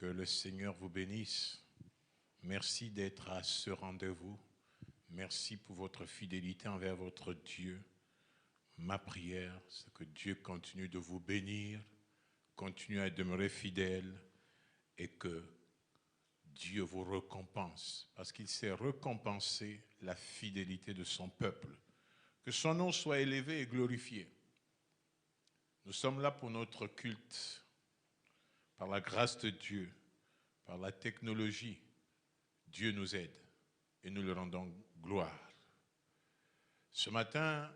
Que le Seigneur vous bénisse. Merci d'être à ce rendez-vous. Merci pour votre fidélité envers votre Dieu. Ma prière, c'est que Dieu continue de vous bénir, continue à demeurer fidèle et que Dieu vous récompense parce qu'il sait récompenser la fidélité de son peuple. Que son nom soit élevé et glorifié. Nous sommes là pour notre culte. Par la grâce de Dieu, par la technologie, Dieu nous aide et nous le rendons gloire. Ce matin,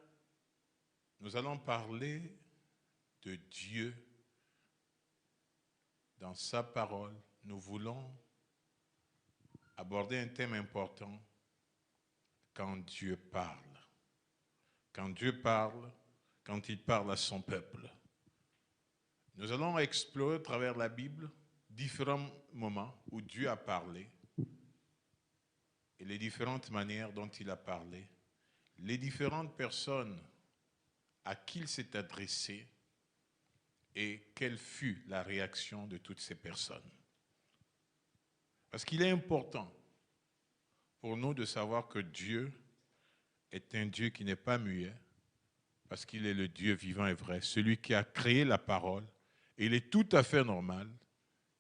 nous allons parler de Dieu. Dans sa parole, nous voulons aborder un thème important, quand Dieu parle. Quand Dieu parle, quand il parle à son peuple. Nous allons explorer à travers la Bible différents moments où Dieu a parlé et les différentes manières dont il a parlé, les différentes personnes à qui il s'est adressé et quelle fut la réaction de toutes ces personnes. Parce qu'il est important pour nous de savoir que Dieu est un Dieu qui n'est pas muet, parce qu'il est le Dieu vivant et vrai, celui qui a créé la parole. Et il est tout à fait normal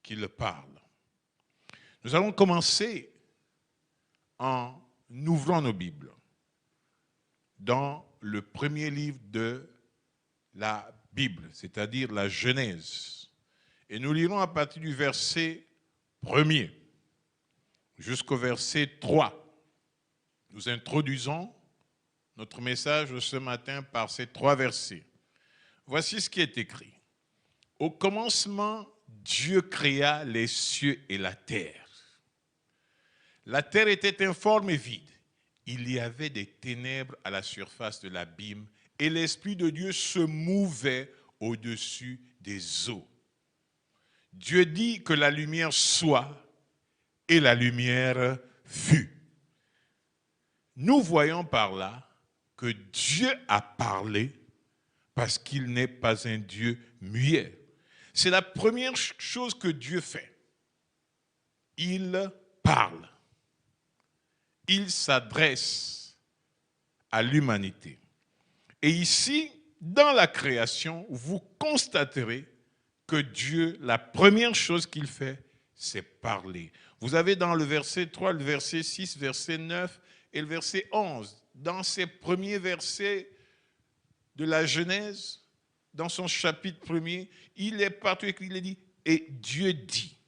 qu'il parle. Nous allons commencer en ouvrant nos Bibles dans le premier livre de la Bible, c'est-à-dire la Genèse. Et nous lirons à partir du verset 1er jusqu'au verset 3. Nous introduisons notre message de ce matin par ces 3 versets. Voici ce qui est écrit. Au commencement, Dieu créa les cieux et la terre. La terre était informe et vide. Il y avait des ténèbres à la surface de l'abîme et l'Esprit de Dieu se mouvait au-dessus des eaux. Dieu dit que la lumière soit et la lumière fut. Nous voyons par là que Dieu a parlé parce qu'il n'est pas un Dieu muet. C'est la première chose que Dieu fait. Il parle. Il s'adresse à l'humanité. Et ici, dans la création, vous constaterez que Dieu, la première chose qu'il fait, c'est parler. Vous avez dans le verset 3, le verset 6, verset 9 et le verset 11. Dans ces premiers versets de la Genèse, dans son chapitre 1er, il est partout écrit, il est dit, et Dieu dit,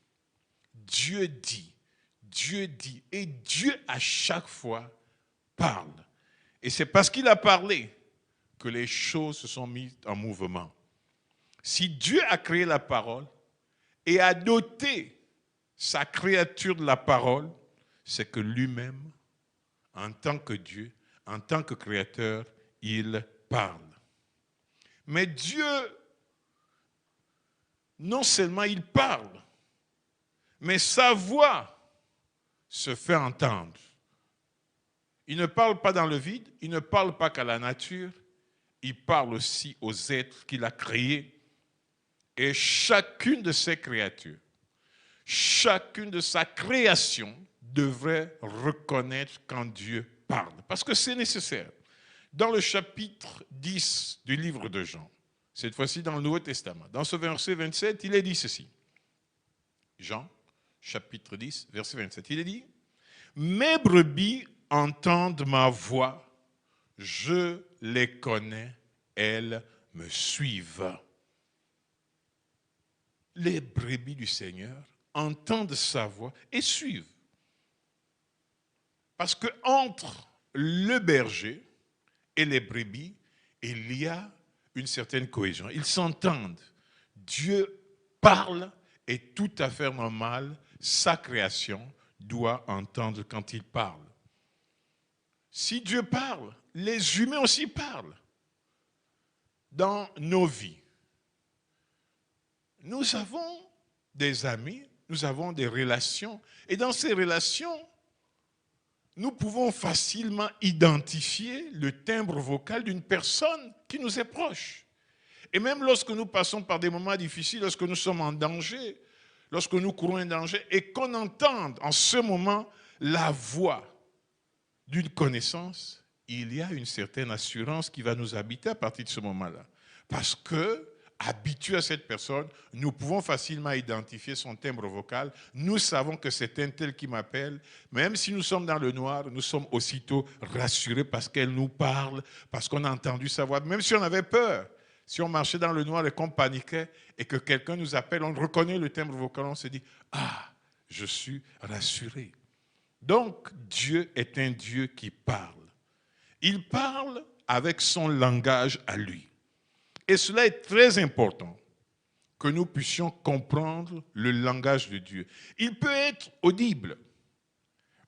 Dieu dit, Dieu dit. Et Dieu, à chaque fois, parle. Et c'est parce qu'il a parlé que les choses se sont mises en mouvement. Si Dieu a créé la parole et a doté sa créature de la parole, c'est que lui-même, en tant que Dieu, en tant que créateur, il parle. Mais Dieu, non seulement il parle, mais sa voix se fait entendre. Il ne parle pas dans le vide, il ne parle pas qu'à la nature, il parle aussi aux êtres qu'il a créés. Et chacune de ces créatures, chacune de sa création devrait reconnaître quand Dieu parle. Parce que c'est nécessaire. Dans le chapitre 10 du livre de Jean, cette fois-ci dans le Nouveau Testament, dans ce verset 27, il est dit ceci. Jean, chapitre 10, verset 27, il est dit « Mes brebis entendent ma voix, je les connais, elles me suivent. » Les brebis du Seigneur entendent sa voix et suivent. Parce que entre le berger et les brebis, il y a une certaine cohésion. Ils s'entendent. Dieu parle et tout à fait normal, sa création doit entendre quand il parle. Si Dieu parle, les humains aussi parlent. Dans nos vies, nous avons des amis, nous avons des relations. Et dans ces relations, nous pouvons facilement identifier le timbre vocal d'une personne qui nous est proche. Et même lorsque nous passons par des moments difficiles, lorsque nous sommes en danger, lorsque nous courons un danger et qu'on entende en ce moment la voix d'une connaissance, il y a une certaine assurance qui va nous habiter à partir de ce moment-là. Parce que, habitués à cette personne, nous pouvons facilement identifier son timbre vocal. Nous savons que c'est un tel qui m'appelle. Même si nous sommes dans le noir, nous sommes aussitôt rassurés parce qu'elle nous parle, parce qu'on a entendu sa voix. Même si on avait peur, si on marchait dans le noir et qu'on paniquait et que quelqu'un nous appelle, on reconnaît le timbre vocal, on se dit « Ah, je suis rassuré ». Donc, Dieu est un Dieu qui parle. Il parle avec son langage à lui. Et cela est très important que nous puissions comprendre le langage de Dieu. Il peut être audible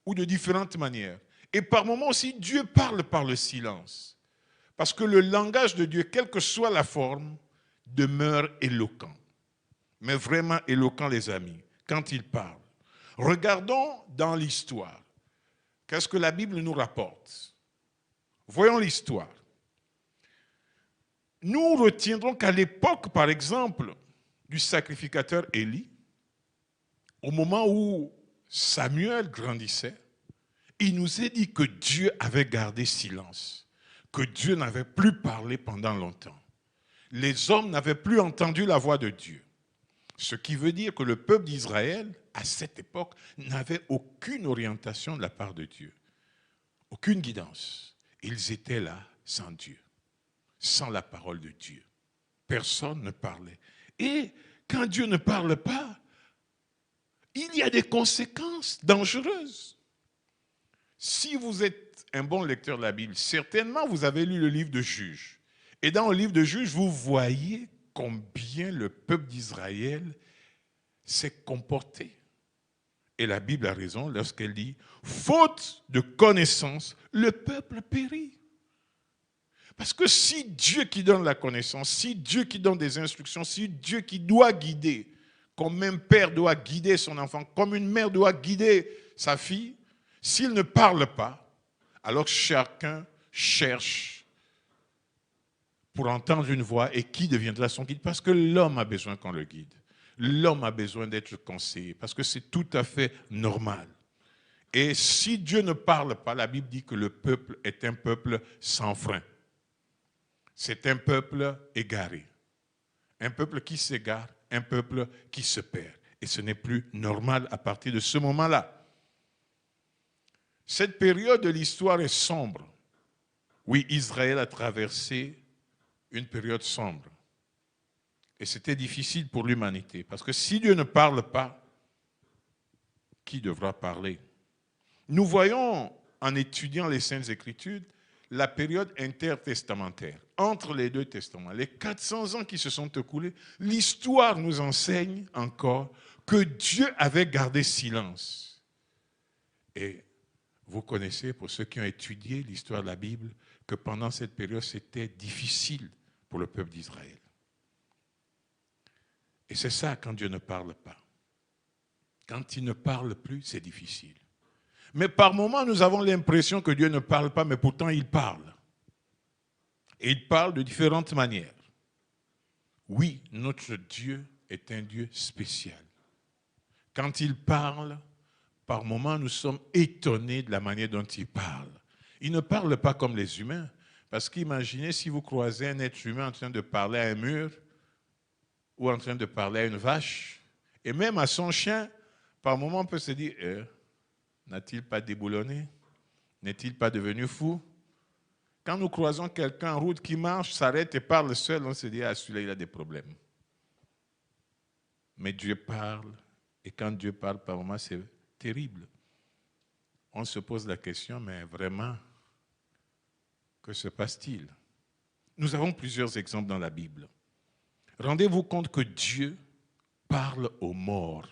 ou de différentes manières. Et par moments aussi, Dieu parle par le silence. Parce que le langage de Dieu, quelle que soit la forme, demeure éloquent. Mais vraiment éloquent, les amis, quand il parle. Regardons dans l'histoire. Qu'est-ce que la Bible nous rapporte? Voyons l'histoire. Nous retiendrons qu'à l'époque, par exemple, du sacrificateur Élie, au moment où Samuel grandissait, il nous est dit que Dieu avait gardé silence, que Dieu n'avait plus parlé pendant longtemps. Les hommes n'avaient plus entendu la voix de Dieu. Ce qui veut dire que le peuple d'Israël, à cette époque, n'avait aucune orientation de la part de Dieu, aucune guidance. Ils étaient là sans Dieu, sans la parole de Dieu. Personne ne parlait. Et quand Dieu ne parle pas, il y a des conséquences dangereuses. Si vous êtes un bon lecteur de la Bible, certainement vous avez lu le livre de Juges. Et dans le livre de Juges, vous voyez combien le peuple d'Israël s'est comporté. Et la Bible a raison lorsqu'elle dit « Faute de connaissance, le peuple périt ». Parce que si Dieu qui donne la connaissance, si Dieu qui donne des instructions, si Dieu qui doit guider, comme un père doit guider son enfant, comme une mère doit guider sa fille, s'il ne parle pas, alors chacun cherche pour entendre une voix et qui deviendra son guide? Parce que l'homme a besoin qu'on le guide. L'homme a besoin d'être conseillé parce que c'est tout à fait normal. Et si Dieu ne parle pas, la Bible dit que le peuple est un peuple sans frein. C'est un peuple égaré. Un peuple qui s'égare, un peuple qui se perd. Et ce n'est plus normal à partir de ce moment-là. Cette période de l'histoire est sombre. Oui, Israël a traversé une période sombre. Et c'était difficile pour l'humanité. Parce que si Dieu ne parle pas, qui devra parler? Nous voyons, en étudiant les Saintes Écritures, la période intertestamentaire, entre les deux testaments, les 400 ans qui se sont écoulés, l'histoire nous enseigne encore que Dieu avait gardé silence. Et vous connaissez, pour ceux qui ont étudié l'histoire de la Bible, que pendant cette période, c'était difficile pour le peuple d'Israël. Et c'est ça quand Dieu ne parle pas. Quand il ne parle plus, c'est difficile. Mais par moments, nous avons l'impression que Dieu ne parle pas, mais pourtant il parle. Et il parle de différentes manières. Oui, notre Dieu est un Dieu spécial. Quand il parle, par moments, nous sommes étonnés de la manière dont il parle. Il ne parle pas comme les humains. Parce qu'imaginez si vous croisez un être humain en train de parler à un mur ou en train de parler à une vache, et même à son chien, par moments on peut se dire n'a-t-il pas déboulonné? N'est-il pas devenu fou? Quand nous croisons quelqu'un en route qui marche, s'arrête et parle seul, on se dit ah, celui-là il a des problèmes. Mais Dieu parle, et quand Dieu parle, par moments c'est terrible. On se pose la question, mais vraiment, que se passe-t-il? Nous avons plusieurs exemples dans la Bible. Rendez-vous compte que Dieu parle aux morts.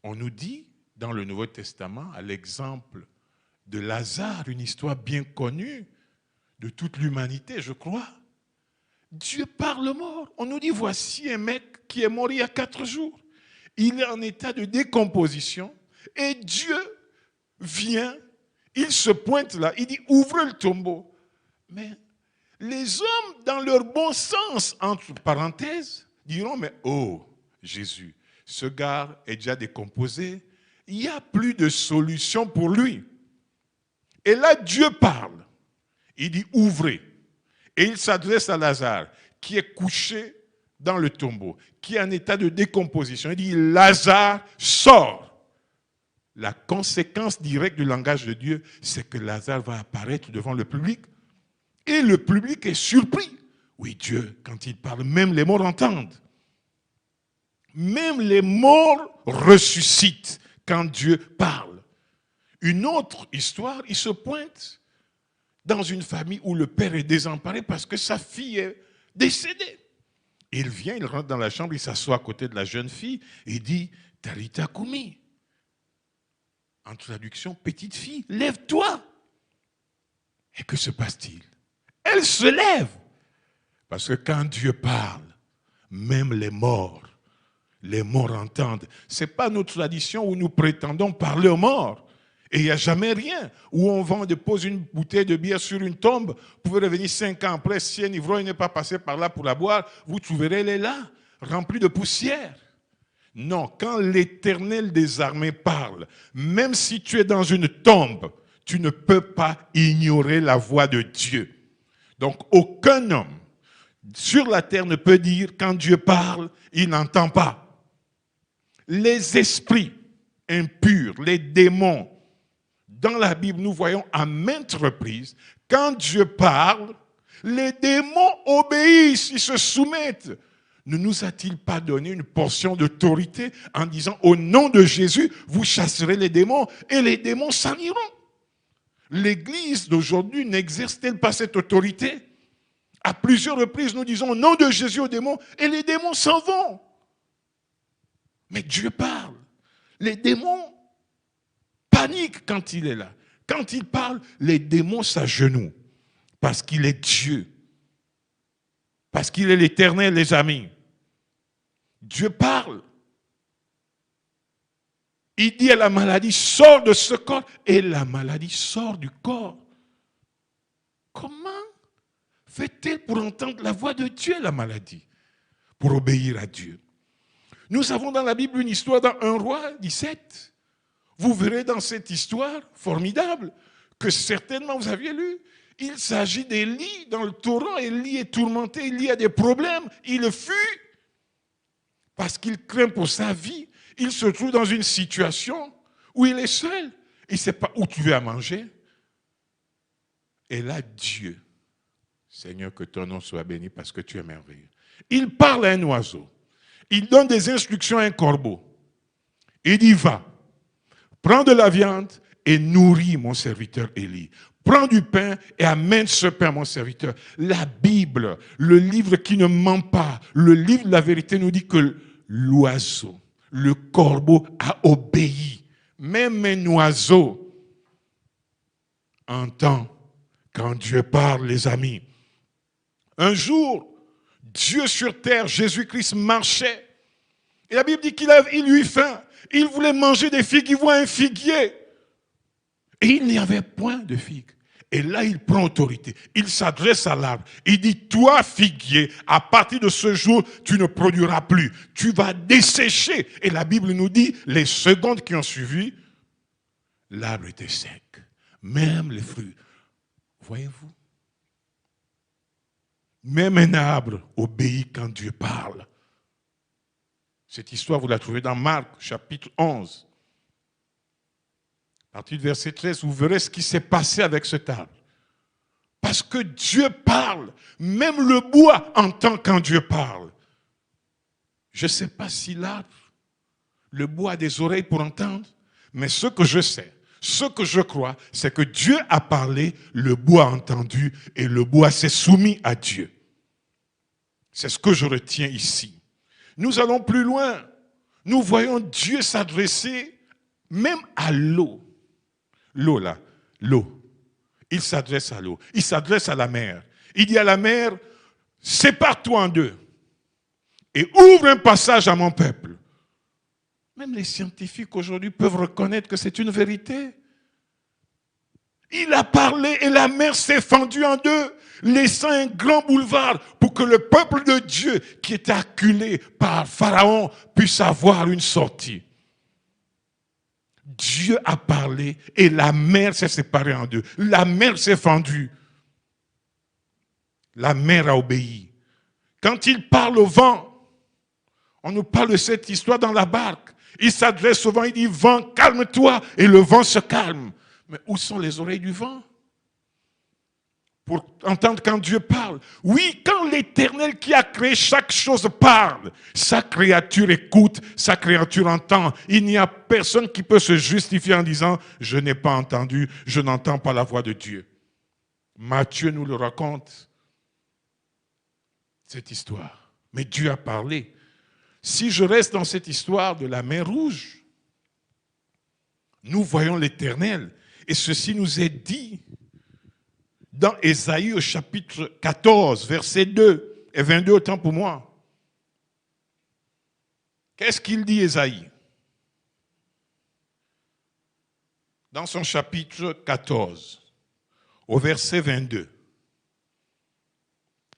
On nous dit dans le Nouveau Testament, à l'exemple de Lazare, une histoire bien connue de toute l'humanité, je crois, Dieu parle aux morts. On nous dit, voici un mec qui est mort il y a 4 jours. Il est en état de décomposition et Dieu vient, il se pointe là, il dit, ouvrez le tombeau. Mais les hommes, dans leur bon sens, entre parenthèses, diront, mais oh, Jésus, Ce gars est déjà décomposé. Il n'y a plus de solution pour lui. Et là, Dieu parle. Il dit, ouvrez. Et il s'adresse à Lazare, qui est couché dans le tombeau, qui est en état de décomposition. Il dit, Lazare, sors. La conséquence directe du langage de Dieu, c'est que Lazare va apparaître devant le public. Et le public est surpris. Oui, Dieu, quand il parle, même les morts entendent. Même les morts ressuscitent quand Dieu parle. Une autre histoire, il se pointe dans une famille où le père est désemparé parce que sa fille est décédée. Il vient, il rentre dans la chambre, il s'assoit à côté de la jeune fille et dit « Talita Koumi ». En traduction, petite fille, lève-toi. Et que se passe-t-il? Elle se lève. Parce que quand Dieu parle, même les morts entendent. Ce n'est pas notre tradition où nous prétendons parler aux morts. Et il n'y a jamais rien. Où on va, on dépose une bouteille de bière sur une tombe. Vous pouvez revenir 5 ans après, si un ivrogne n'est pas passé par là pour la boire, vous trouverez elle est là, remplie de poussière. Non, quand l'Éternel des armées parle, même si tu es dans une tombe, tu ne peux pas ignorer la voix de Dieu. Donc aucun homme sur la terre ne peut dire quand Dieu parle, il n'entend pas. Les esprits impurs, les démons, dans la Bible, nous voyons à maintes reprises, quand Dieu parle, les démons obéissent, ils se soumettent. Ne nous a-t-il pas donné une portion d'autorité en disant, au nom de Jésus, vous chasserez les démons et les démons s'en iront? L'Église d'aujourd'hui n'exerce-t-elle pas cette autorité? À plusieurs reprises, nous disons, au nom de Jésus aux démons, et les démons s'en vont. Mais Dieu parle. Les démons paniquent quand il est là. Quand il parle, les démons s'agenouillent. Parce qu'il est Dieu. Parce qu'il est l'Éternel, les amis. Dieu parle. Il dit à la maladie, sors de ce corps. Et la maladie sort du corps. Comment fait-elle pour entendre la voix de Dieu, la maladie? Pour obéir à Dieu. Nous avons dans la Bible une histoire dans 1 Roi 17. Vous verrez dans cette histoire formidable que certainement vous aviez lu. Il s'agit d'Élie dans le torrent. Élie est tourmenté, Élie a des problèmes. Il fuit parce qu'il craint pour sa vie. Il se trouve dans une situation où il est seul. Il ne sait pas où tu veux manger. Et là, Dieu, Seigneur, que ton nom soit béni parce que tu es merveilleux. Il parle à un oiseau. Il donne des instructions à un corbeau. Il dit, va, prends de la viande et nourris mon serviteur Élie. Prends du pain et amène ce pain à mon serviteur. La Bible, le livre qui ne ment pas, le livre de la vérité nous dit que l'oiseau, le corbeau a obéi. Même un oiseau entend quand Dieu parle, les amis. Un jour, Dieu sur terre, Jésus-Christ marchait. Et la Bible dit qu'il eut faim. Il voulait manger des figues. Il voit un figuier. Et il n'y avait point de figues. Et là, il prend autorité. Il s'adresse à l'arbre. Il dit, toi, figuier, à partir de ce jour, tu ne produiras plus. Tu vas dessécher. Et la Bible nous dit, les secondes qui ont suivi, l'arbre était sec. Même les fruits. Voyez-vous? Même un arbre obéit quand Dieu parle. Cette histoire, vous la trouvez dans Marc, chapitre 11. À partir du verset 13, vous verrez ce qui s'est passé avec cet arbre. Parce que Dieu parle. Même le bois entend quand Dieu parle. Je ne sais pas si l'arbre, le bois a des oreilles pour entendre, mais ce que je sais, ce que je crois, c'est que Dieu a parlé, le bois a entendu et le bois s'est soumis à Dieu. C'est ce que je retiens ici. Nous allons plus loin. Nous voyons Dieu s'adresser même à l'eau. L'eau là, l'eau. Il s'adresse à l'eau. Il s'adresse à la mer. Il dit à la mer, sépare-toi en deux et ouvre un passage à mon peuple. Même les scientifiques aujourd'hui peuvent reconnaître que c'est une vérité. Il a parlé et la mer s'est fendue en deux, laissant un grand boulevard pour que le peuple de Dieu, qui était acculé par Pharaon, puisse avoir une sortie. Dieu a parlé et la mer s'est séparée en deux. La mer s'est fendue. La mer a obéi. Quand il parle au vent, on nous parle de cette histoire dans la barque. Il s'adresse au vent, il dit, vent, calme-toi, et le vent se calme. Mais où sont les oreilles du vent pour entendre quand Dieu parle? Oui, quand l'Éternel qui a créé chaque chose parle, sa créature écoute, sa créature entend. Il n'y a personne qui peut se justifier en disant « Je n'ai pas entendu, je n'entends pas la voix de Dieu ». Matthieu nous le raconte, cette histoire. Mais Dieu a parlé. Si je reste dans cette histoire de la mer Rouge, nous voyons l'Éternel. Et ceci nous est dit dans Ésaïe au chapitre 14, versets 2 et 22, autant pour moi. Qu'est-ce qu'il dit Ésaïe? Dans son chapitre 14, au verset 22,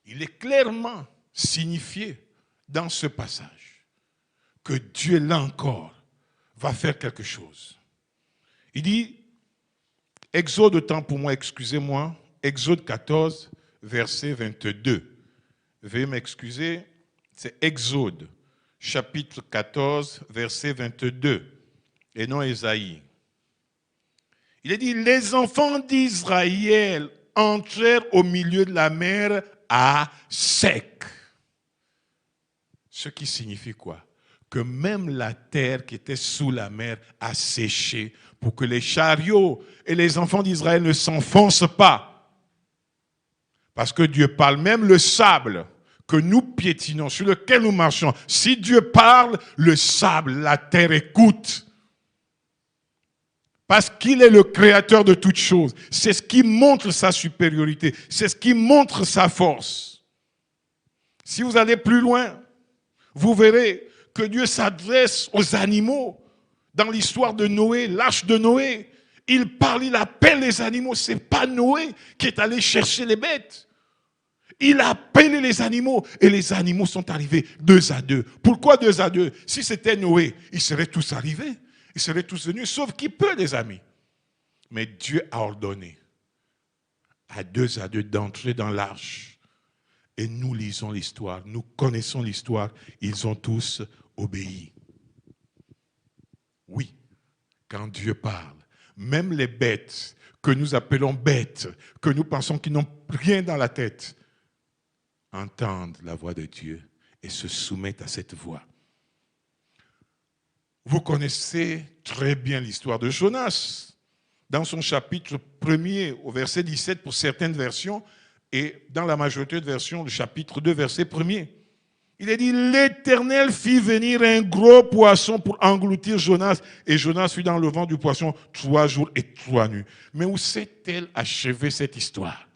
il est clairement signifié dans ce passage que Dieu, là encore, va faire quelque chose. Il dit, Exode, autant pour moi, excusez-moi, Exode 14, verset 22. Veuillez m'excuser, c'est Exode, chapitre 14, verset 22, et non Ésaïe. Il est dit, les enfants d'Israël entrèrent au milieu de la mer à sec. Ce qui signifie quoi? Que même la terre qui était sous la mer a séché pour que les chariots et les enfants d'Israël ne s'enfoncent pas. Parce que Dieu parle, même le sable que nous piétinons, sur lequel nous marchons, si Dieu parle, le sable, la terre écoute. Parce qu'il est le créateur de toutes choses. C'est ce qui montre sa supériorité. C'est ce qui montre sa force. Si vous allez plus loin, vous verrez que Dieu s'adresse aux animaux. Dans l'histoire de Noé, l'arche de Noé, il parle, il appelle les animaux. Ce n'est pas Noé qui est allé chercher les bêtes. Il a appelé les animaux et les animaux sont arrivés 2 à 2. Pourquoi 2 à 2? Si c'était Noé, ils seraient tous arrivés. Ils seraient tous venus, sauf qui peut, les amis. Mais Dieu a ordonné à 2 d'entrer dans l'arche. Et nous lisons l'histoire, nous connaissons l'histoire. Ils ont tous obéi. Oui, quand Dieu parle, même les bêtes que nous appelons bêtes, que nous pensons qu'ils n'ont rien dans la tête, entendent la voix de Dieu et se soumettent à cette voix. Vous connaissez très bien l'histoire de Jonas. Dans son chapitre 1er, au verset 17 pour certaines versions, et dans la majorité de versions, le chapitre 2, verset 1er, il est dit, l'Éternel fit venir un gros poisson pour engloutir Jonas, et Jonas fut dans le ventre du poisson 3 jours et 3 nuits. Mais où s'est-elle achevée cette histoire?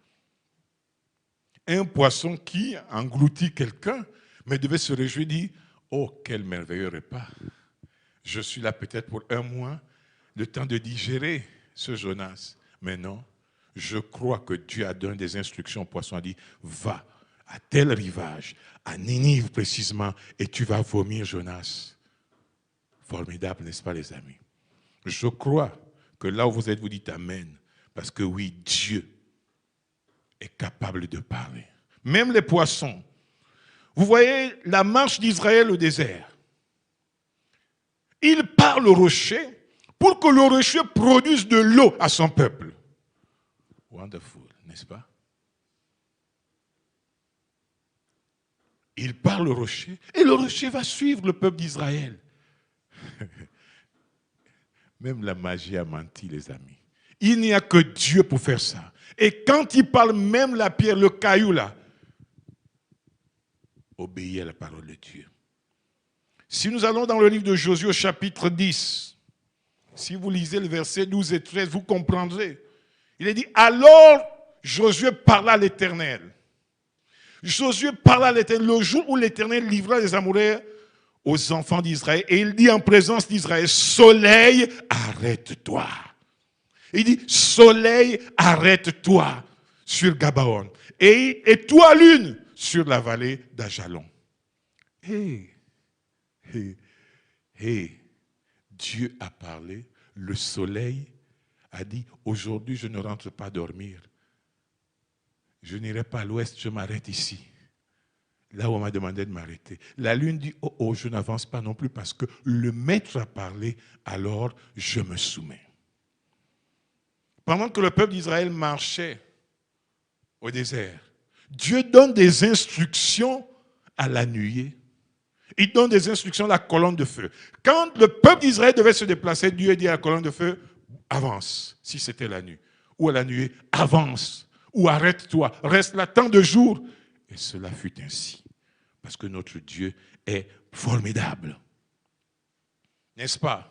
Un poisson qui engloutit quelqu'un, mais devait se réjouir, dit, oh, quel merveilleux repas. Je suis là peut-être pour 1 mois, le temps de digérer ce Jonas. Mais non, je crois que Dieu a donné des instructions au poisson, a dit, va à tel rivage, à Ninive précisément, et tu vas vomir Jonas. Formidable, n'est-ce pas les amis? Je crois que là où vous êtes, vous dites Amen, parce que oui, Dieu est capable de parler. Même les poissons. Vous voyez la marche d'Israël au désert. Il parle au rocher pour que le rocher produise de l'eau à son peuple. Wonderful, n'est-ce pas? Il parle au rocher et le rocher va suivre le peuple d'Israël. Même la magie a menti, les amis. Il n'y a que Dieu pour faire ça. Et quand il parle, même la pierre, le caillou là, obéit à la parole de Dieu. Si nous allons dans le livre de Josué au chapitre 10, si vous lisez le verset 12 et 13, vous comprendrez. Il est dit, alors Josué parla à l'Éternel. Josué parla à l'Éternel le jour où l'Éternel livra les Amoréens aux enfants d'Israël. Et il dit en présence d'Israël, soleil, arrête-toi. Il dit, soleil, arrête-toi sur Gabaon. Et toi, lune, sur la vallée d'Ajalon. Dieu a parlé, le soleil a dit, aujourd'hui je ne rentre pas dormir. Je n'irai pas à l'ouest, je m'arrête ici. Là où on m'a demandé de m'arrêter. La lune dit, oh, je n'avance pas non plus parce que le maître a parlé, alors je me soumets. Pendant que le peuple d'Israël marchait au désert, Dieu donne des instructions à la nuée. Il donne des instructions à la colonne de feu. Quand le peuple d'Israël devait se déplacer, Dieu dit à la colonne de feu, avance, si c'était la nuit. Ou à la nuée, avance. Ou arrête-toi, reste là tant de jours. Et cela fut ainsi. Parce que notre Dieu est formidable. N'est-ce pas?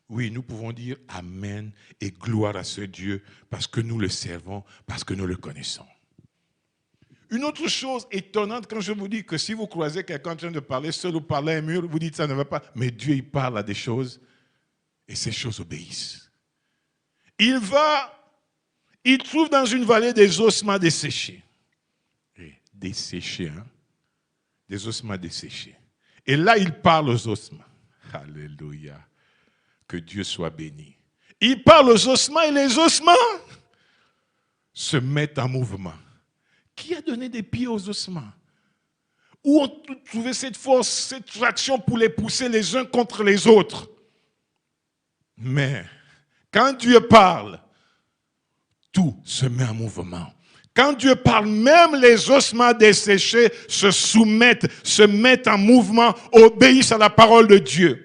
Oui, nous pouvons dire Amen et gloire à ce Dieu parce que nous le servons, parce que nous le connaissons. Une autre chose étonnante, quand je vous dis que si vous croisez quelqu'un en train de parler seul ou parler à un mur, vous dites ça ne va pas. Mais Dieu, il parle à des choses et ces choses obéissent. Il trouve dans une vallée des ossements desséchés. Desséchés, hein? Des ossements desséchés. Et là, il parle aux ossements. Alléluia. Que Dieu soit béni. Il parle aux ossements et les ossements se mettent en mouvement. Qui a donné des pieds aux ossements? Où on trouvait cette force, cette traction pour les pousser les uns contre les autres? Mais quand Dieu parle, tout se met en mouvement. Quand Dieu parle, même les ossements desséchés se soumettent, se mettent en mouvement, obéissent à la parole de Dieu.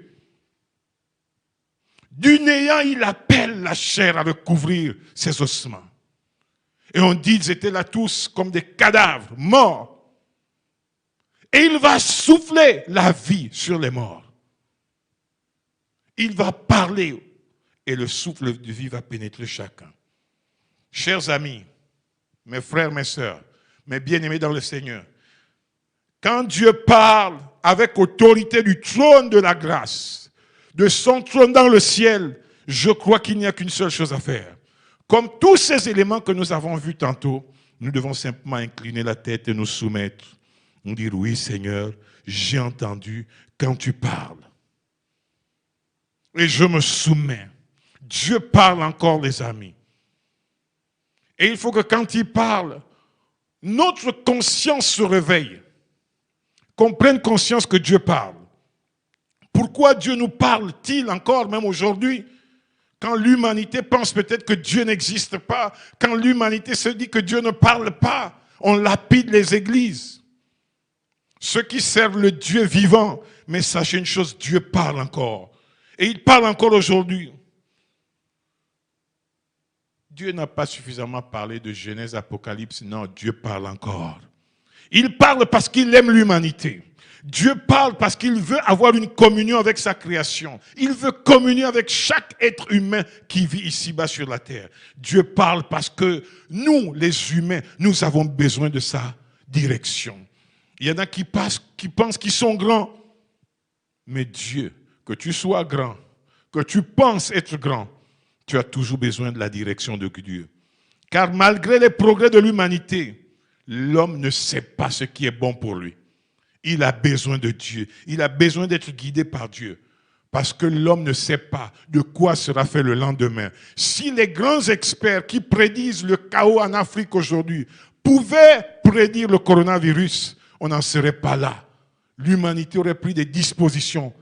Du néant, il appelle la chair à recouvrir ses ossements. Et on dit qu'ils étaient là tous comme des cadavres, morts. Et il va souffler la vie sur les morts. Il va parler et le souffle de vie va pénétrer chacun. Chers amis, mes frères, mes sœurs, mes bien-aimés dans le Seigneur, quand Dieu parle avec autorité du trône de la grâce, de son trône dans le ciel, je crois qu'il n'y a qu'une seule chose à faire. Comme tous ces éléments que nous avons vus tantôt, nous devons simplement incliner la tête et nous soumettre. Nous dire, oui Seigneur, j'ai entendu quand tu parles. Et je me soumets. Dieu parle encore, les amis. Et il faut que quand il parle, notre conscience se réveille. Qu'on prenne conscience que Dieu parle. Pourquoi Dieu nous parle-t-il encore, même aujourd'hui? Quand l'humanité pense peut-être que Dieu n'existe pas, quand l'humanité se dit que Dieu ne parle pas, on lapide les églises. Ceux qui servent le Dieu vivant, mais sachez une chose, Dieu parle encore. Et il parle encore aujourd'hui. Dieu n'a pas suffisamment parlé de Genèse, Apocalypse, non, Dieu parle encore. Il parle parce qu'il aime l'humanité. Dieu parle parce qu'il veut avoir une communion avec sa création. Il veut communier avec chaque être humain qui vit ici-bas sur la terre. Dieu parle parce que nous, les humains, nous avons besoin de sa direction. Il y en a qui pensent qu'ils sont grands. Mais Dieu, que tu sois grand, que tu penses être grand, tu as toujours besoin de la direction de Dieu. Car malgré les progrès de l'humanité, l'homme ne sait pas ce qui est bon pour lui. Il a besoin de Dieu. Il a besoin d'être guidé par Dieu. Parce que l'homme ne sait pas de quoi sera fait le lendemain. Si les grands experts qui prédisent le chaos en Afrique aujourd'hui pouvaient prédire le coronavirus, on n'en serait pas là. L'humanité aurait pris des dispositions.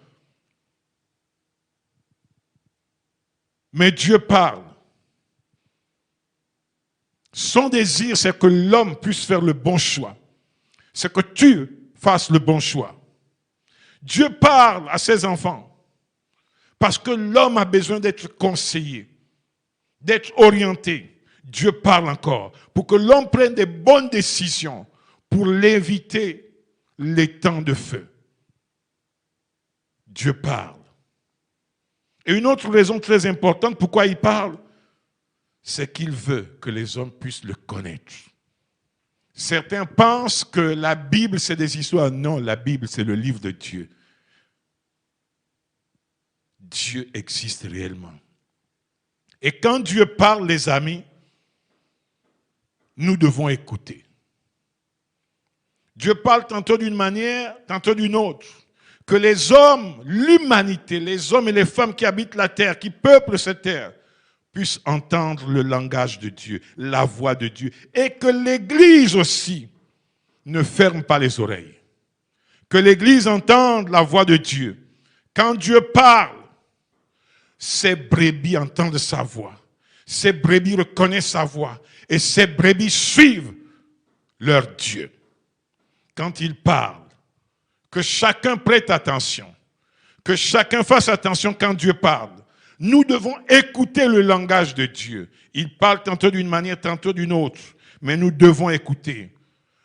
Mais Dieu parle. Son désir, c'est que l'homme puisse faire le bon choix. C'est que tu fasses le bon choix. Dieu parle à ses enfants parce que l'homme a besoin d'être conseillé, d'être orienté. Dieu parle encore pour que l'homme prenne des bonnes décisions pour l'éviter les temps de feu. Dieu parle. Et une autre raison très importante pourquoi il parle, c'est qu'il veut que les hommes puissent le connaître. Certains pensent que la Bible, c'est des histoires. Non, la Bible, c'est le livre de Dieu. Dieu existe réellement. Et quand Dieu parle, les amis, nous devons écouter. Dieu parle tantôt d'une manière, tantôt d'une autre. Que les hommes, l'humanité, les hommes et les femmes qui habitent la terre, qui peuplent cette terre, puissent entendre le langage de Dieu, la voix de Dieu. Et que l'Église aussi ne ferme pas les oreilles. Que l'Église entende la voix de Dieu. Quand Dieu parle, ces brebis entendent sa voix. Ces brebis reconnaissent sa voix. Et ces brebis suivent leur Dieu. Quand il parle, que chacun prête attention. Que chacun fasse attention quand Dieu parle. Nous devons écouter le langage de Dieu. Il parle tantôt d'une manière, tantôt d'une autre. Mais nous devons écouter.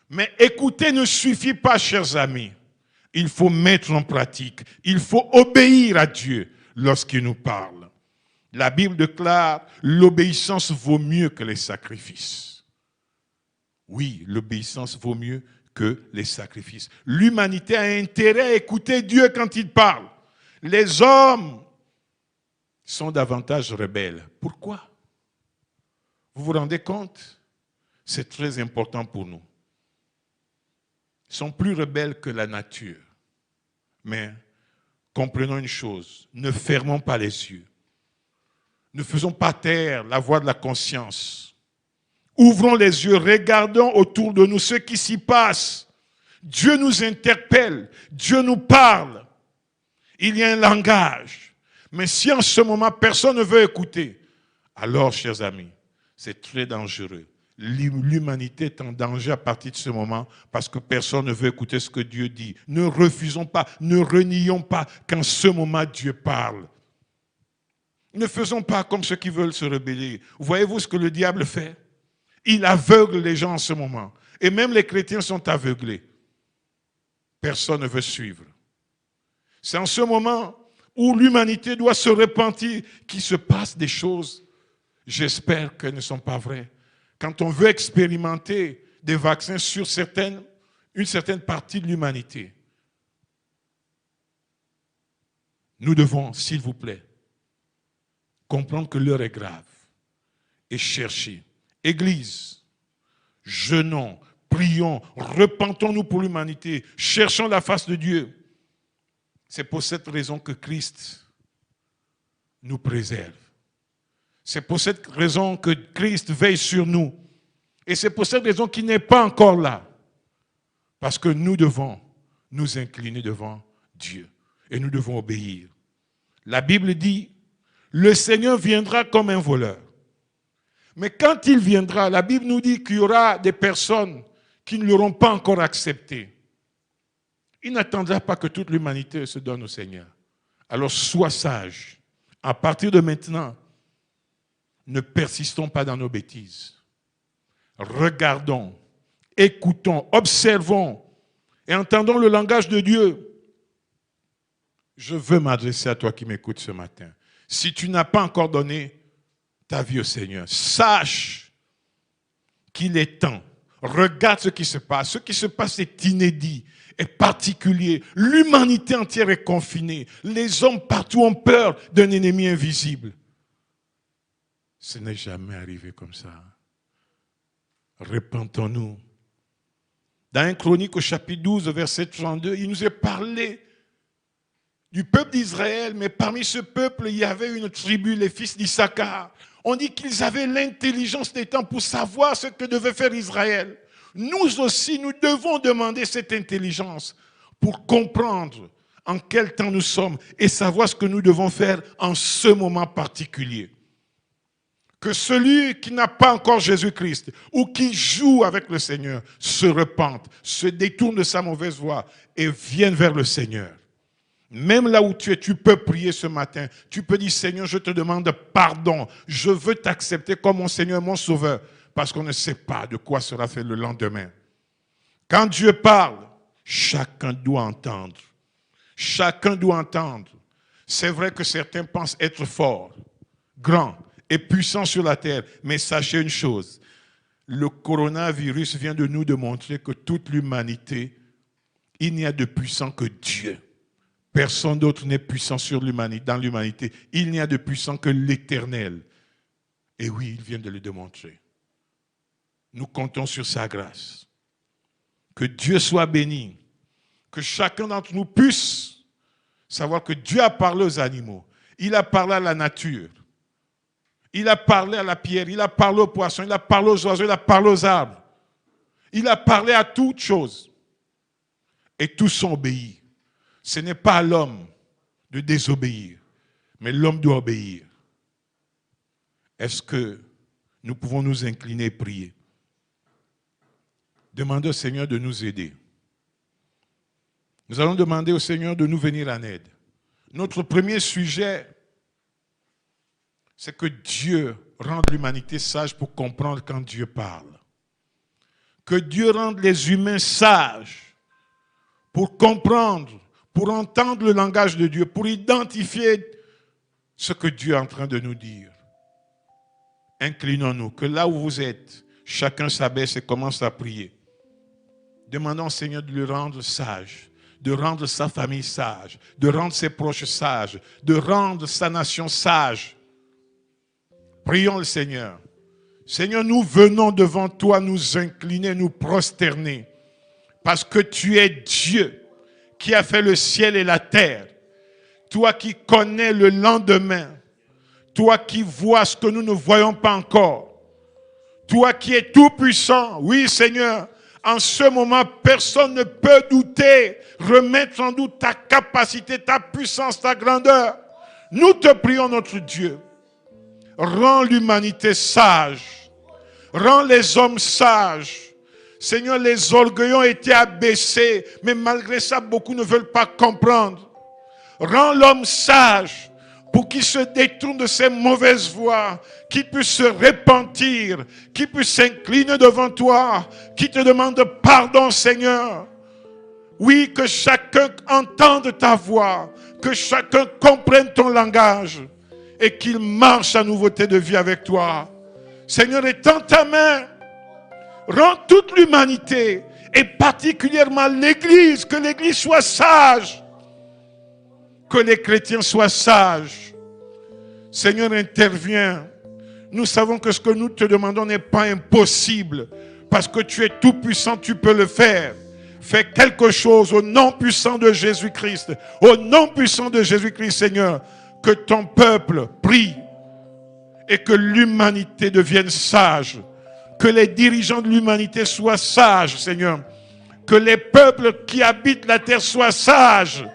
Mais écouter ne suffit pas, chers amis. Il faut mettre en pratique. Il faut obéir à Dieu lorsqu'il nous parle. La Bible déclare, l'obéissance vaut mieux que les sacrifices. Oui, l'obéissance vaut mieux que les sacrifices. L'humanité a intérêt à écouter Dieu quand il parle. Les hommes sont davantage rebelles. Pourquoi? Vous vous rendez compte? C'est très important pour nous. Ils sont plus rebelles que la nature. Mais comprenons une chose, ne fermons pas les yeux. Ne faisons pas taire la voix de la conscience. Ouvrons les yeux, regardons autour de nous ce qui s'y passe. Dieu nous interpelle, Dieu nous parle. Il y a un langage. Mais si en ce moment personne ne veut écouter, alors, chers amis, c'est très dangereux. L'humanité est en danger à partir de ce moment parce que personne ne veut écouter ce que Dieu dit. Ne refusons pas, ne renions pas qu'en ce moment Dieu parle. Ne faisons pas comme ceux qui veulent se rebeller. Voyez-vous ce que le diable fait? Il aveugle les gens en ce moment. Et même les chrétiens sont aveuglés. Personne ne veut suivre. C'est en ce moment où l'humanité doit se repentir qu'il se passe des choses. J'espère qu'elles ne sont pas vraies. Quand on veut expérimenter des vaccins sur une certaine partie de l'humanité, nous devons, s'il vous plaît, comprendre que l'heure est grave et chercher. Église, jeûnons, prions, repentons-nous pour l'humanité, cherchons la face de Dieu. C'est pour cette raison que Christ nous préserve. C'est pour cette raison que Christ veille sur nous. Et c'est pour cette raison qu'il n'est pas encore là. Parce que nous devons nous incliner devant Dieu. Et nous devons obéir. La Bible dit, le Seigneur viendra comme un voleur. Mais quand il viendra, la Bible nous dit qu'il y aura des personnes qui ne l'auront pas encore accepté. Il n'attendra pas que toute l'humanité se donne au Seigneur. Alors sois sage. À partir de maintenant, ne persistons pas dans nos bêtises. Regardons, écoutons, observons et entendons le langage de Dieu. Je veux m'adresser à toi qui m'écoutes ce matin. Si tu n'as pas encore donné ta vie au Seigneur, sache qu'il est temps. Regarde ce qui se passe. Ce qui se passe est inédit, est particulier. L'humanité entière est confinée. Les hommes partout ont peur d'un ennemi invisible. Ce n'est jamais arrivé comme ça. Repentons-nous. Dans 1 Chronique au chapitre 12, verset 32, il nous est parlé du peuple d'Israël, mais parmi ce peuple, il y avait une tribu, les fils d'Issachar. On dit qu'ils avaient l'intelligence des temps pour savoir ce que devait faire Israël. Nous aussi, nous devons demander cette intelligence pour comprendre en quel temps nous sommes et savoir ce que nous devons faire en ce moment particulier. Que celui qui n'a pas encore Jésus-Christ ou qui joue avec le Seigneur se repente, se détourne de sa mauvaise voie et vienne vers le Seigneur. Même là où tu es, tu peux prier ce matin. Tu peux dire, Seigneur, je te demande pardon. Je veux t'accepter comme mon Seigneur, mon Sauveur. Parce qu'on ne sait pas de quoi sera fait le lendemain. Quand Dieu parle, chacun doit entendre. Chacun doit entendre. C'est vrai que certains pensent être forts, grands et puissants sur la terre. Mais sachez une chose, le coronavirus vient de nous démontrer que toute l'humanité, il n'y a de puissant que Dieu. Personne d'autre n'est puissant dans l'humanité. Il n'y a de puissant que l'Éternel. Et oui, il vient de le démontrer. Nous comptons sur sa grâce. Que Dieu soit béni. Que chacun d'entre nous puisse savoir que Dieu a parlé aux animaux. Il a parlé à la nature. Il a parlé à la pierre. Il a parlé aux poissons. Il a parlé aux oiseaux. Il a parlé aux arbres. Il a parlé à toutes choses. Et tous ont obéi. Ce n'est pas à l'homme de désobéir, mais l'homme doit obéir. Est-ce que nous pouvons nous incliner et prier? Demandez au Seigneur de nous aider. Nous allons demander au Seigneur de nous venir en aide. Notre premier sujet, c'est que Dieu rende l'humanité sage pour comprendre quand Dieu parle. Que Dieu rende les humains sages pour comprendre, pour entendre le langage de Dieu, pour identifier ce que Dieu est en train de nous dire. Inclinons-nous, que là où vous êtes, chacun s'abaisse et commence à prier. Demandons au Seigneur de le rendre sage, de rendre sa famille sage, de rendre ses proches sages, de rendre sa nation sage. Prions le Seigneur. Seigneur, nous venons devant toi nous incliner, nous prosterner, parce que tu es Dieu qui a fait le ciel et la terre. Toi qui connais le lendemain, toi qui vois ce que nous ne voyons pas encore, toi qui es tout puissant. Oui, Seigneur, en ce moment, personne ne peut douter, remettre en doute ta capacité, ta puissance, ta grandeur. Nous te prions, notre Dieu. Rends l'humanité sage. Rends les hommes sages. Seigneur, les orgueils ont été abaissés, mais malgré ça, beaucoup ne veulent pas comprendre. Rends l'homme sage pour qu'il se détourne de ses mauvaises voies, qu'il puisse se repentir, qu'il puisse s'incliner devant toi, qu'il te demande pardon, Seigneur. Oui, que chacun entende ta voix, que chacun comprenne ton langage et qu'il marche à nouveauté de vie avec toi. Seigneur, étends ta main, rends toute l'humanité et particulièrement l'Église, que l'Église soit sage, que les chrétiens soient sages. Seigneur, interviens. Nous savons que ce que nous te demandons n'est pas impossible, parce que tu es tout puissant, tu peux le faire. Fais quelque chose au nom puissant de Jésus-Christ. Au nom puissant de Jésus-Christ, Seigneur, que ton peuple prie et que l'humanité devienne sage. Que les dirigeants de l'humanité soient sages, Seigneur. Que les peuples qui habitent la terre soient sages.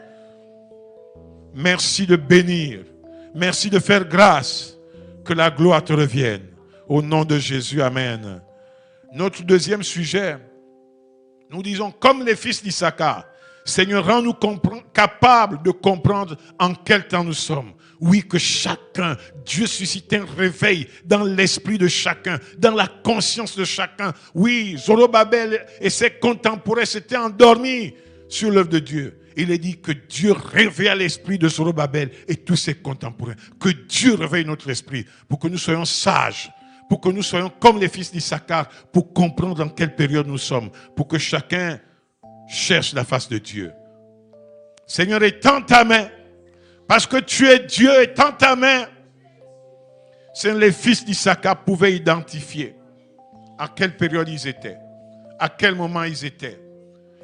Merci de bénir. Merci de faire grâce. Que la gloire te revienne. Au nom de Jésus, amen. Notre deuxième sujet, nous disons comme les fils d'Issachar, Seigneur, rends-nous capables de comprendre en quel temps nous sommes. Oui, que chacun, Dieu suscite un réveil dans l'esprit de chacun, dans la conscience de chacun. Oui, Zorobabel et ses contemporains s'étaient endormis sur l'œuvre de Dieu. Il est dit que Dieu réveille l'esprit de Zorobabel et tous ses contemporains. Que Dieu réveille notre esprit pour que nous soyons sages, pour que nous soyons comme les fils d'Issachar, pour comprendre dans quelle période nous sommes, pour que chacun cherche la face de Dieu. Seigneur, étends ta main, parce que tu es Dieu, étends ta main. Seigneur, les fils d'Issachar pouvaient identifier à quelle période ils étaient, à quel moment ils étaient.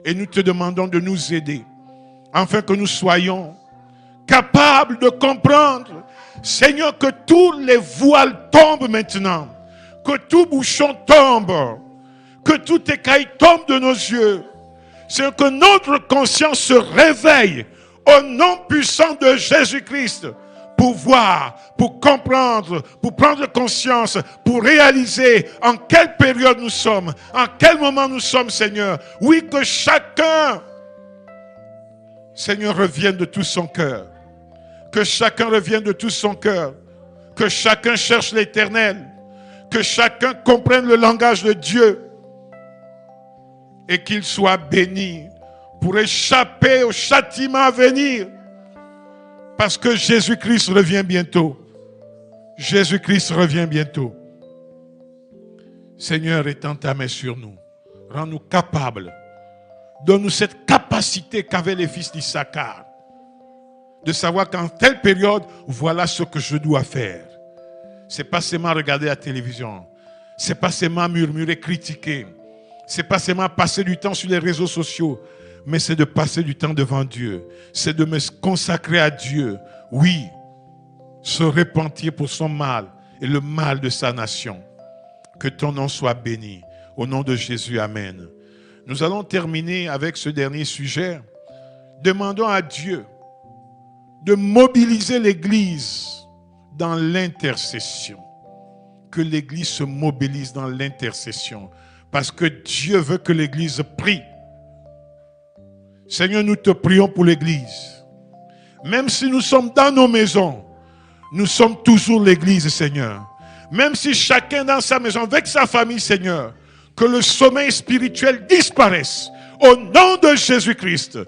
Et nous te demandons de nous aider, afin que nous soyons capables de comprendre. Seigneur, que tous les voiles tombent maintenant, que tout bouchon tombe, que tout écaille tombe de nos yeux. C'est que notre conscience se réveille au nom puissant de Jésus-Christ pour voir, pour comprendre, pour prendre conscience, pour réaliser en quelle période nous sommes, en quel moment nous sommes, Seigneur. Oui, que chacun, Seigneur, revienne de tout son cœur. Que chacun revienne de tout son cœur. Que chacun cherche l'Éternel. Que chacun comprenne le langage de Dieu. Et qu'il soit béni pour échapper au châtiment à venir. Parce que Jésus-Christ revient bientôt. Jésus-Christ revient bientôt. Seigneur, étends ta main sur nous. Rends-nous capables. Donne-nous cette capacité qu'avaient les fils d'Issachar. De savoir qu'en telle période, voilà ce que je dois faire. C'est pas seulement regarder la télévision. C'est pas seulement murmurer, critiquer. C'est pas seulement passer du temps sur les réseaux sociaux. Mais c'est de passer du temps devant Dieu. C'est de me consacrer à Dieu. Oui, se repentir pour son mal et le mal de sa nation. Que ton nom soit béni. Au nom de Jésus, amen. Nous allons terminer avec ce dernier sujet. Demandons à Dieu de mobiliser l'Église dans l'intercession. Que l'Église se mobilise dans l'intercession. Parce que Dieu veut que l'Église prie. Seigneur, nous te prions pour l'Église. Même si nous sommes dans nos maisons, nous sommes toujours l'Église, Seigneur. Même si chacun dans sa maison, avec sa famille, Seigneur, que le sommeil spirituel disparaisse. Au nom de Jésus-Christ.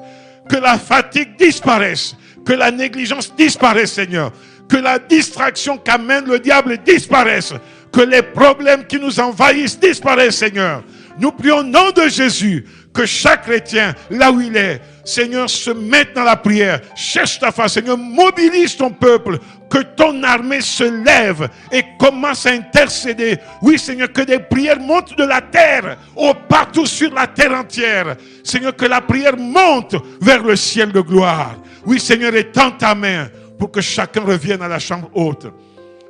Que la fatigue disparaisse. Que la négligence disparaisse, Seigneur. Que la distraction qu'amène le diable disparaisse. Que les problèmes qui nous envahissent disparaissent, Seigneur. Nous prions au nom de Jésus. Que chaque chrétien, là où il est, Seigneur, se mette dans la prière. Cherche ta face, Seigneur. Mobilise ton peuple. Que ton armée se lève et commence à intercéder. Oui, Seigneur, que des prières montent de la terre, partout sur la terre entière. Seigneur, que la prière monte vers le ciel de gloire. Oui, Seigneur, étends ta main pour que chacun revienne à la chambre haute.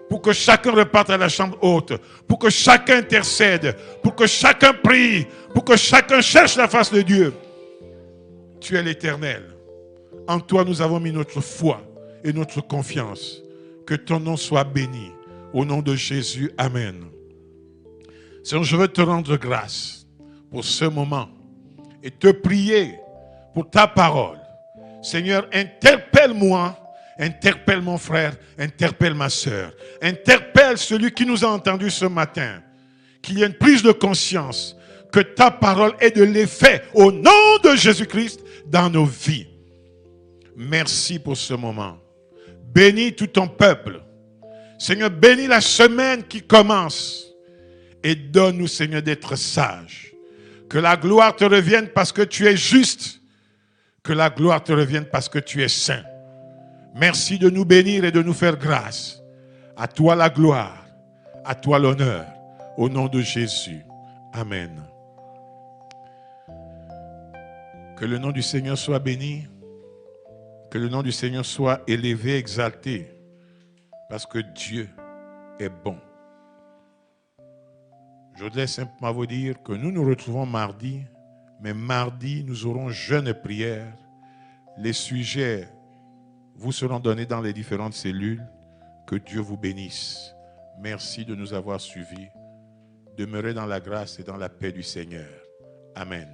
Pour que chacun reparte à la chambre haute. Pour que chacun intercède. Pour que chacun prie. Pour que chacun cherche la face de Dieu. Tu es l'Éternel. En toi, nous avons mis notre foi et notre confiance. Que ton nom soit béni. Au nom de Jésus, amen. Seigneur, je veux te rendre grâce pour ce moment et te prier pour ta parole. Seigneur, interpelle-moi, interpelle mon frère, interpelle ma soeur, interpelle celui qui nous a entendus ce matin. Qu'il y ait une prise de conscience, que ta parole ait de l'effet au nom de Jésus-Christ dans nos vies. Merci pour ce moment. Bénis tout ton peuple. Seigneur, bénis la semaine qui commence. Et donne-nous, Seigneur, d'être sages. Que la gloire te revienne parce que tu es juste. Que la gloire te revienne parce que tu es saint. Merci de nous bénir et de nous faire grâce. À toi la gloire. À toi l'honneur. Au nom de Jésus. Amen. Que le nom du Seigneur soit béni. Que le nom du Seigneur soit élevé, exalté, parce que Dieu est bon. Je voudrais simplement vous dire que nous nous retrouvons mardi, mais mardi, nous aurons jeûne et prière. Les sujets vous seront donnés dans les différentes cellules. Que Dieu vous bénisse. Merci de nous avoir suivis. Demeurez dans la grâce et dans la paix du Seigneur. Amen.